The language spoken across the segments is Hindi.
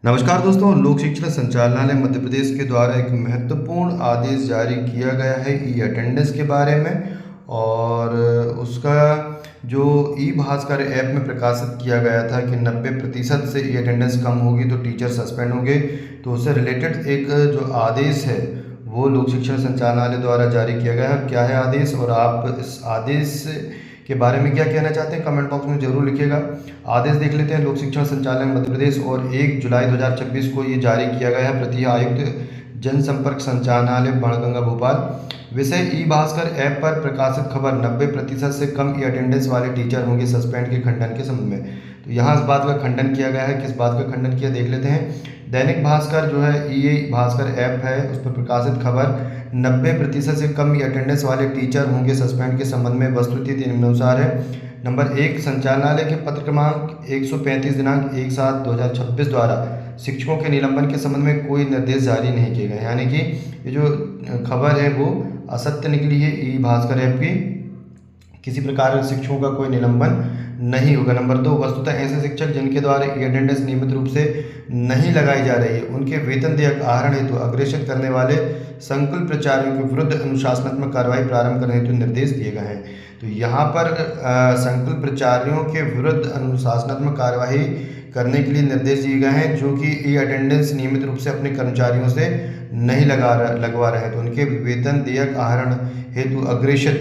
नमस्कार दोस्तों, लोक शिक्षण संचालनालय मध्य प्रदेश के द्वारा एक महत्वपूर्ण आदेश जारी किया गया है ई अटेंडेंस के बारे में। और उसका जो ई भास्कर ऐप में प्रकाशित किया गया था कि 90% से ई अटेंडेंस कम होगी तो टीचर सस्पेंड होंगे। तो उससे रिलेटेड एक जो आदेश है वो लोक शिक्षण संचालनालय द्वारा जारी किया गया है। क्या है आदेश और आप इस आदेश के बारे में क्या कहना चाहते हैं, कमेंट बॉक्स में जरूर लिखिएगा। आदेश देख लेते हैं। लोक शिक्षण संचालनालय मध्य प्रदेश और 1 जुलाई 2026 को ये जारी किया गया है। प्रति आयुक्त जनसंपर्क संचालनालय बाणगंगा भोपाल। विषय ई भास्कर ऐप पर प्रकाशित खबर 90% से कम ई अटेंडेंस वाले टीचर होंगे सस्पेंड के खंडन के संबंध में। तो यहाँ इस बात का खंडन किया गया है। किस बात का खंडन किया देख लेते हैं। दैनिक भास्कर जो है ई भास्कर ऐप है, उस पर प्रकाशित खबर 90% से कम ई अटेंडेंस वाले टीचर होंगे सस्पेंड के संबंध में वस्तुस्थिति निम्नानुसार है। नंबर 1, संचालनालय के पत्र क्रमांक 135 दिनांक 1/7/2026 द्वारा शिक्षकों के निलंबन के संबंध में कोई निर्देश जारी नहीं किए गए। यानी कि ये जो खबर है वो असत्य निकली है ई भास्कर ऐप की। किसी प्रकार शिक्षकों का कोई निलंबन नहीं होगा। नंबर 2, वस्तुतः ऐसे शिक्षक जिनके द्वारा ई अटेंडेंस नियमित रूप से नहीं लगाई जा रही है उनके वेतन देयक आहरण हेतु अग्रेषित करने वाले संकुल प्राचार्यों के विरुद्ध अनुशासनात्मक कार्रवाई प्रारंभ करने हेतु निर्देश दिए गए हैं। तो यहाँ पर संकुल प्राचार्यों के विरुद्ध अनुशासनात्मक कार्रवाई करने के लिए निर्देश दिए गए हैं जो कि ई अटेंडेंस नियमित रूप से अपने कर्मचारियों से नहीं लगवा रहे हैं। तो उनके वेतन देयक आहरण हेतु अग्रेषित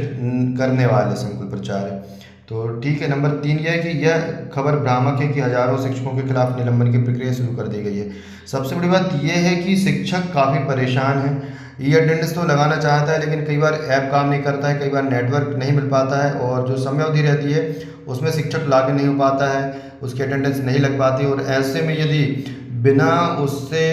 करने वाले संकुल प्राचार्य। तो ठीक है। नंबर 3 यह है कि यह खबर भ्रामक है कि हजारों शिक्षकों के खिलाफ निलंबन की प्रक्रिया शुरू कर दी गई है। सबसे बड़ी बात यह है कि शिक्षक काफ़ी परेशान है। ई अटेंडेंस तो लगाना चाहता है लेकिन कई बार ऐप काम नहीं करता है, कई बार नेटवर्क नहीं मिल पाता है और जो समय अवधि रहती है उसमें शिक्षक लागू नहीं हो पाता है, उसकी अटेंडेंस नहीं लग पाती। और ऐसे में यदि बिना उससे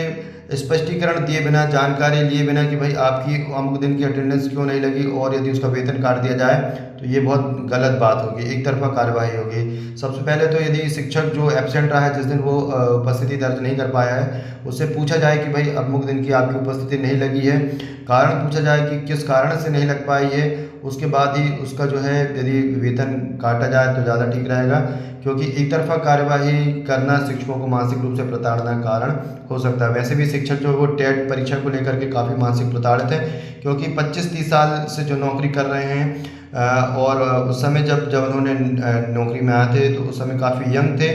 स्पष्टीकरण दिए बिना, जानकारी लिए बिना कि भाई आपकी अमुक दिन की अटेंडेंस क्यों नहीं लगी और यदि उसका वेतन काट दिया जाए तो ये बहुत गलत बात होगी, एक तरफा कार्रवाई होगी। सबसे पहले तो यदि शिक्षक जो एब्सेंट रहा है जिस दिन वो उपस्थिति दर्ज नहीं कर पाया है उससे पूछा जाए कि भाई अमुक दिन की आपकी उपस्थिति नहीं लगी है, कारण पूछा जाए कि किस कारण से नहीं लग पाई है। उसके बाद ही उसका जो है यदि वेतन काटा जाए तो ज़्यादा ठीक रहेगा, क्योंकि एक तरफा कार्यवाही करना शिक्षकों को मानसिक रूप से प्रताड़ना का कारण हो सकता है। वैसे भी शिक्षक जो वो टेट परीक्षा को लेकर के काफ़ी मानसिक प्रताड़ित हैं, क्योंकि 25-30 साल से जो नौकरी कर रहे हैं और उस समय जब उन्होंने नौकरी में आए थे तो उस समय काफ़ी यंग थे,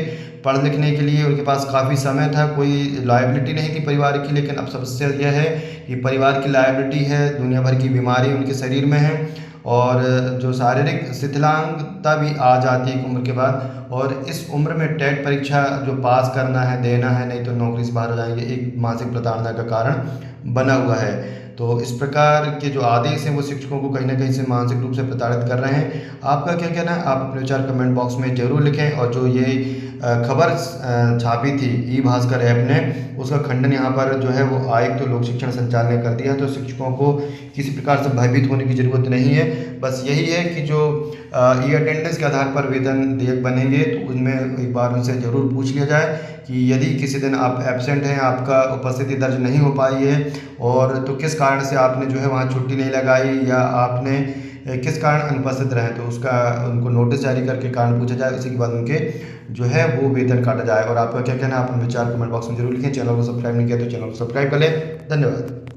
पढ़ लिखने के लिए उनके पास काफ़ी समय था, कोई लायबिलिटी नहीं थी परिवार की। लेकिन अब समस्या यह है कि परिवार की लायबिलिटी है, दुनिया भर की बीमारी उनके शरीर में है और जो शारीरिक शिथिलांगता भी आ जाती है एक उम्र के बाद। और इस उम्र में टेट परीक्षा जो पास करना है, देना है, नहीं तो नौकरी से बाहर हो जाएंगे, एक मानसिक प्रताड़ना का कारण बना हुआ है। तो इस प्रकार के जो आदेश हैं वो शिक्षकों को कहीं ना कहीं से मानसिक रूप से प्रताड़ित कर रहे हैं। आपका क्या कहना है, आप अपने विचार कमेंट बॉक्स में जरूर लिखें। और जो ये खबर छापी थी ई भास्कर ऐप ने, उसका खंडन यहाँ पर जो है वो आयुक्त लोक शिक्षण संचालय ने कर दिया। तो शिक्षकों को किसी प्रकार से भयभीत होने की ज़रूरत नहीं है। बस यही है कि जो ई अटेंडेंस के आधार पर वेतन देयक बनेंगे तो उनमें एक बार उनसे ज़रूर पूछ लिया जाए कि यदि किसी दिन आप एब्सेंट हैं, आपका उपस्थिति दर्ज नहीं हो पाई है और तो किस कारण से आपने जो है वहाँ छुट्टी नहीं लगाई या आपने किस कारण अनुपस्थित रहे, तो उसका उनको नोटिस जारी करके कारण पूछा जाए। उसी के बाद उनके जो है वो वेतन काटा जाए। और आपका क्या कहना है, आप अपने विचार कमेंट बॉक्स में जरूर लिखें। चैनल को सब्सक्राइब नहीं किया तो चैनल को सब्सक्राइब कर लें। धन्यवाद।